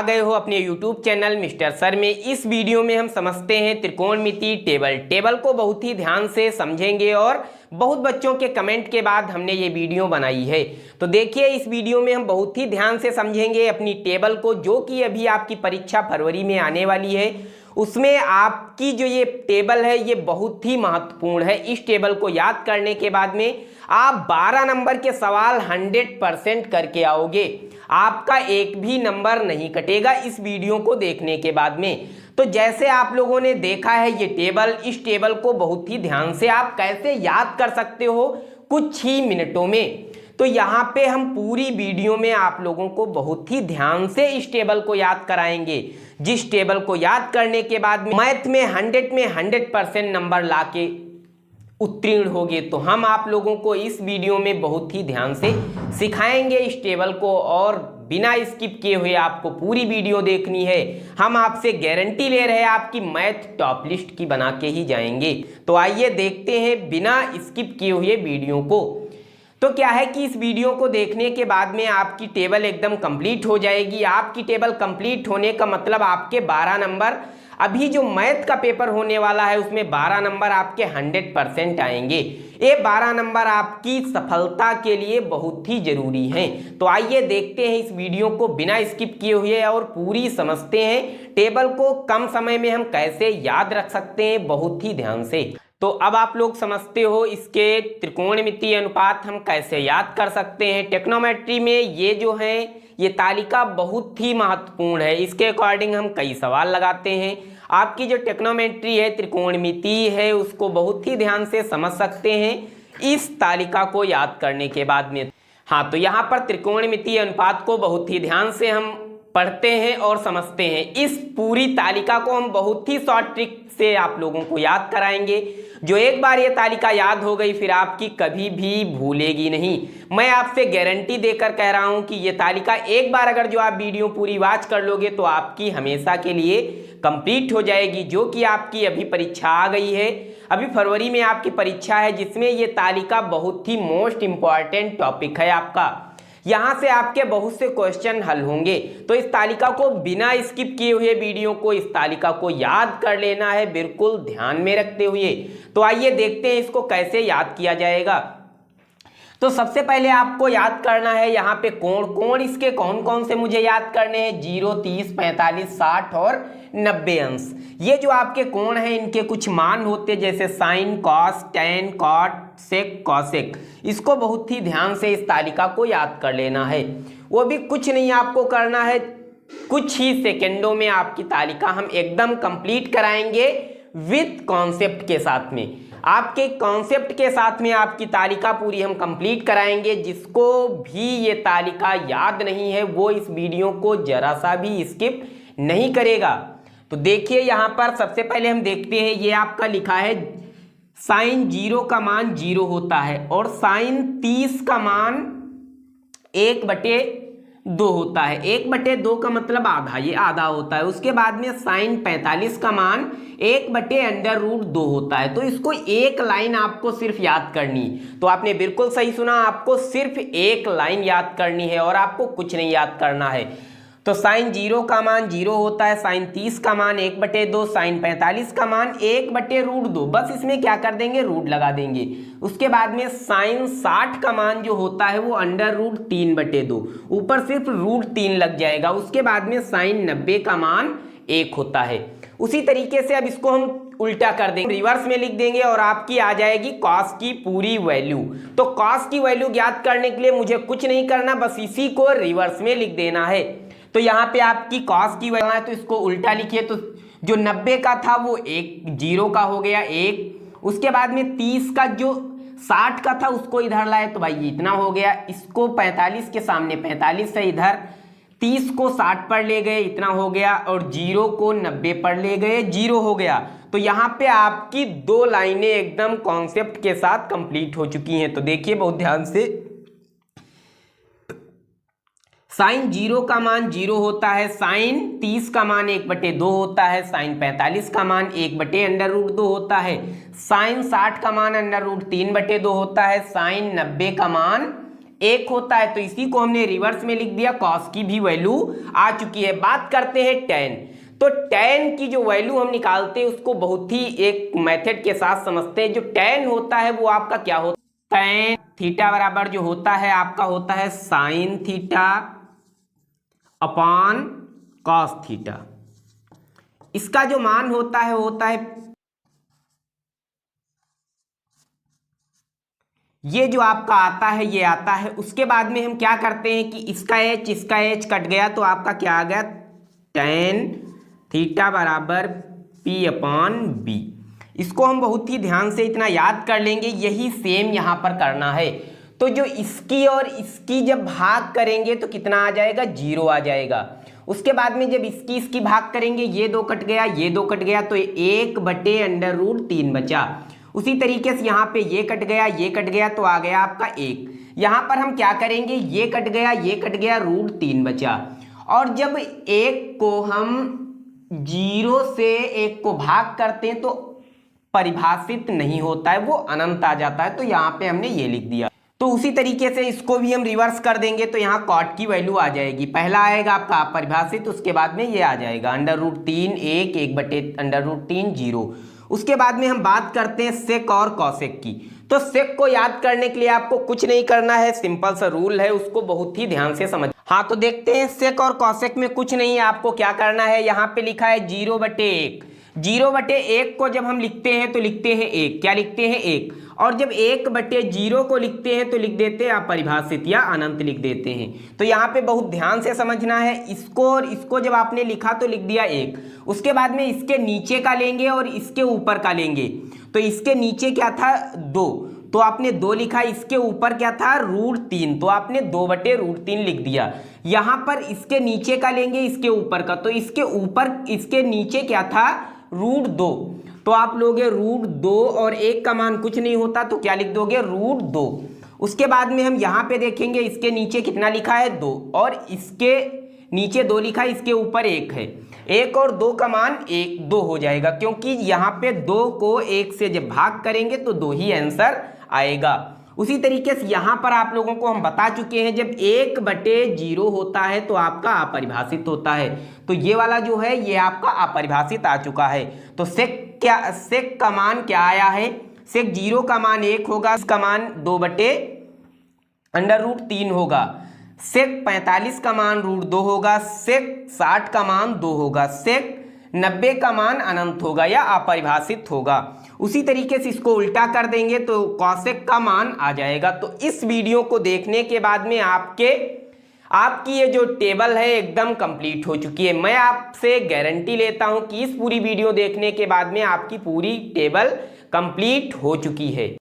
गए हो अपने YouTube चैनल मिस्टर सर में। इस वीडियो में हम समझते हैं त्रिकोणमिति टेबल को बहुत ही ध्यान से समझेंगे और बहुत बच्चों के कमेंट के बाद हमने ये वीडियो बनाई है। तो देखिए इस वीडियो में हम बहुत ही ध्यान से समझेंगे अपनी टेबल को, जो कि अभी आपकी परीक्षा फरवरी में आने वाली है। उसमें आपकी जो ये टेबल है ये बहुत ही महत्वपूर्ण है। इस टेबल को याद करने के बाद में आप 12 नंबर के सवाल 100% करके आओगे। आपका एक भी नंबर नहीं कटेगा इस वीडियो को देखने के बाद में। तो जैसे आप लोगों ने देखा है ये टेबल, इस टेबल को बहुत ही ध्यान से आप कैसे याद कर सकते हो कुछ ही मिनटों में। तो यहाँ पे हम पूरी वीडियो में आप लोगों को बहुत ही ध्यान से इस टेबल को याद कराएंगे, जिस टेबल को याद करने के बाद मैथ में 100% नंबर लाके उत्तीर्ण होगे। तो हम आप लोगों को इस वीडियो में बहुत ही ध्यान से सिखाएंगे इस टेबल को, और बिना स्किप किए हुए आपको पूरी वीडियो देखनी है। हम आपसे गारंटी ले रहे हैं आपकी मैथ टॉप लिस्ट की बना के ही जाएंगे। तो आइए देखते हैं बिना स्किप किए हुए वीडियो को। तो क्या है कि इस वीडियो को देखने के बाद में आपकी टेबल एकदम कंप्लीट हो जाएगी। आपकी टेबल कंप्लीट होने का मतलब आपके 12 नंबर, अभी जो मैथ का पेपर होने वाला है उसमें 12 नंबर आपके 100% आएंगे। ये 12 नंबर आपकी सफलता के लिए बहुत ही जरूरी हैं। तो आइए देखते हैं इस वीडियो को बिना स्किप किए हुए और पूरी समझते हैं टेबल को कम समय में हम कैसे याद रख सकते हैं बहुत ही ध्यान से। तो अब आप लोग समझते हो इसके त्रिकोणमितीय अनुपात हम कैसे याद कर सकते हैं। टेक्नोमेट्री में ये जो है ये तालिका बहुत ही महत्वपूर्ण है। इसके अकॉर्डिंग हम कई सवाल लगाते हैं। आपकी जो टेक्नोमेट्री है त्रिकोणमिति है उसको बहुत ही ध्यान से समझ सकते हैं इस तालिका को याद करने के बाद में। हाँ, तो यहाँ पर त्रिकोणमितीय अनुपात को बहुत ही ध्यान से हम पढ़ते हैं और समझते हैं। इस पूरी तालिका को हम बहुत ही शॉर्ट ट्रिक से आप लोगों को याद कराएंगे। जो एक बार ये तालिका याद हो गई फिर आपकी कभी भी भूलेगी नहीं। मैं आपसे गारंटी देकर कह रहा हूं कि ये तालिका एक बार अगर जो आप वीडियो पूरी वॉच कर लोगे तो आपकी हमेशा के लिए कंप्लीट हो जाएगी। जो कि आपकी अभी परीक्षा आ गई है, अभी फरवरी में आपकी परीक्षा है, जिसमें ये तालिका बहुत ही मोस्ट इंपॉर्टेंट टॉपिक है आपका। यहाँ से आपके बहुत से क्वेश्चन हल होंगे। तो इस तालिका को बिना स्किप किए हुए वीडियो को, इस तालिका को याद कर लेना है बिल्कुल ध्यान में रखते हुए। तो आइए देखते हैं इसको कैसे याद किया जाएगा। तो सबसे पहले आपको याद करना है यहाँ पे कोण इसके कौन कौन से मुझे याद करने हैं, 0, 30, 45, 60 और 90 अंश। ये जो आपके कोण हैं इनके कुछ मान होते हैं, जैसे साइन, कॉस, टैन, कॉट, सेक, कॉसेक। इसको बहुत ही ध्यान से इस तालिका को याद कर लेना है। वो भी कुछ नहीं आपको करना है, कुछ ही सेकेंडों में आपकी तालिका हम एकदम कंप्लीट कराएंगे विथ कॉन्सेप्ट के साथ में। आपके कॉन्सेप्ट के साथ में आपकी तालिका पूरी हम कंप्लीट कराएंगे। जिसको भी ये तालिका याद नहीं है वो इस वीडियो को जरा सा भी स्किप नहीं करेगा। तो देखिए यहाँ पर सबसे पहले हम देखते हैं, ये आपका लिखा है साइन 0 का मान 0 होता है और साइन 30 का मान 1/2 होता है। 1/2 का मतलब आधा, ये आधा होता है। उसके बाद में साइन 45 का मान 1/√2 होता है। तो इसको एक लाइन आपको सिर्फ याद करनी। तो आपने बिल्कुल सही सुना, आपको सिर्फ एक लाइन याद करनी है और आपको कुछ नहीं याद करना है। तो साइन 0 का मान 0 होता है, साइन 30 का मान 1/2, साइन 45 का मान 1/√2। बस इसमें क्या कर देंगे, रूट लगा देंगे। उसके बाद में साइन 60 का मान जो होता है वो √3/2, ऊपर सिर्फ √3 लग जाएगा। उसके बाद में साइन 90 का मान 1 होता है। उसी तरीके से अब इसको हम उल्टा कर देंगे, रिवर्स में लिख देंगे और आपकी आ जाएगी कॉस की पूरी वैल्यू। तो कॉस की वैल्यू ज्ञात करने के लिए मुझे कुछ नहीं करना, बस इसी को रिवर्स में लिख देना है। तो यहाँ पे आपकी कॉस की वैल्यू है तो इसको उल्टा लिखिए। तो जो 90 का था वो 0 का हो गया 1। उसके बाद में 30 का जो 60 का था उसको इधर लाए तो भाई इतना हो गया। इसको 45 के सामने 45 से इधर 30 को 60 पर ले गए, इतना हो गया। और 0 को 90 पर ले गए, 0 हो गया। तो यहाँ पे आपकी 2 लाइनें एकदम कॉन्सेप्ट के साथ कंप्लीट हो चुकी हैं। तो देखिए बहुत ध्यान से, साइन 0 का मान 0 होता है, साइन 30 का मान 1/2 होता है, साइन 45 का मान 1/√2 होता है, साइन 60 का मान √3/2 होता है, साइन 90 का मान 1 होता है, तो इसी को हमने रिवर्स में लिख दिया, कॉस की भी वैल्यू आ चुकी है। बात करते हैं tan। तो tan की जो वैल्यू हम निकालते हैं उसको बहुत ही एक मेथड के साथ समझते हैं। जो tan होता है वो आपका क्या होता है, tan थीटा बराबर जो होता है आपका होता है sine theta upon cos theta. इसका जो मान होता है ये जो आपका आता है ये आता है। उसके बाद में हम क्या करते हैं कि इसका h कट गया तो आपका क्या आ गया, tan थीटा बराबर p अपॉन b। इसको हम बहुत ही ध्यान से इतना याद कर लेंगे, यही सेम यहाँ पर करना है। तो जो इसकी और इसकी जब भाग करेंगे तो कितना आ जाएगा, 0 आ जाएगा। उसके बाद में जब इसकी भाग करेंगे, ये 2 कट गया, ये 2 कट गया, तो 1/√3 बचा। उसी तरीके से यहाँ पे ये कट गया, ये कट गया, तो आ गया आपका 1। यहाँ पर हम क्या करेंगे, ये कट गया, ये कट गया, √3 बचा। और जब 1 को हम 0 से 1 को भाग करते हैं तो परिभाषित नहीं होता है, वो अनंत आ जाता है। तो यहाँ पे हमने ये लिख दिया। तो उसी तरीके से इसको भी हम रिवर्स कर देंगे तो यहाँ कॉट की वैल्यू आ जाएगी। पहला आएगा आपका अपरिभाषित, उसके बाद में ये आ जाएगा √3 1 1/√3 0। उसके बाद में हम बात करते हैं सेक और कॉसेक की। तो सेक को याद करने के लिए आपको कुछ नहीं करना है, सिंपल सा रूल है, उसको बहुत ही ध्यान से समझ। हाँ तो देखते हैं, सेक और कॉसेक में कुछ नहीं है, आपको क्या करना है, यहाँ पे लिखा है 0/1। 0/1 को जब हम लिखते हैं तो लिखते हैं 1, क्या लिखते हैं 1। और जब 1/0 को लिखते हैं तो लिख देते हैं अपरिभाषित या अनंत लिख देते हैं। तो यहाँ पे बहुत ध्यान से समझना है, इसको और इसको जब आपने लिखा तो लिख दिया 1। उसके बाद में इसके नीचे का लेंगे और इसके ऊपर का लेंगे। तो इसके नीचे क्या था, 2, तो आपने 2 लिखा। इसके ऊपर क्या था, √3, तो आपने 2/√3 लिख दिया। यहाँ पर इसके नीचे का लेंगे, इसके ऊपर का, तो इसके ऊपर इसके नीचे क्या था, √2, तो आप लोगे √2 और 1 का मान कुछ नहीं होता तो क्या लिख दोगे, √2। उसके बाद में हम यहाँ पे देखेंगे इसके नीचे कितना लिखा है, 2, और इसके नीचे 2 लिखा है, इसके ऊपर 1 है। 1 और 2 का मान 2 हो जाएगा, क्योंकि यहाँ पे 2 को 1 से जब भाग करेंगे तो 2 ही आंसर आएगा। उसी तरीके से यहाँ पर आप लोगों को हम बता चुके हैं, जब 1/0 होता है तो आपका अपरिभाषित होता है। तो ये वाला जो है ये आपका अपरिभाषित आ चुका है। तो सेक का मान क्या आया है, सेक 0 का मान 1 होगा, इसका मान 2/√3 होगा। सेक 45 का मान √2 होगा, सेक 60 का मान 2 होगा, सेक 90 का मान अनंत होगा या अपरिभाषित होगा। उसी तरीके से इसको उल्टा कर देंगे तो कॉसेक का मान आ जाएगा। तो इस वीडियो को देखने के बाद में आपकी ये जो टेबल है एकदम कंप्लीट हो चुकी है। मैं आपसे गारंटी लेता हूं कि इस पूरी वीडियो देखने के बाद में आपकी पूरी टेबल कंप्लीट हो चुकी है।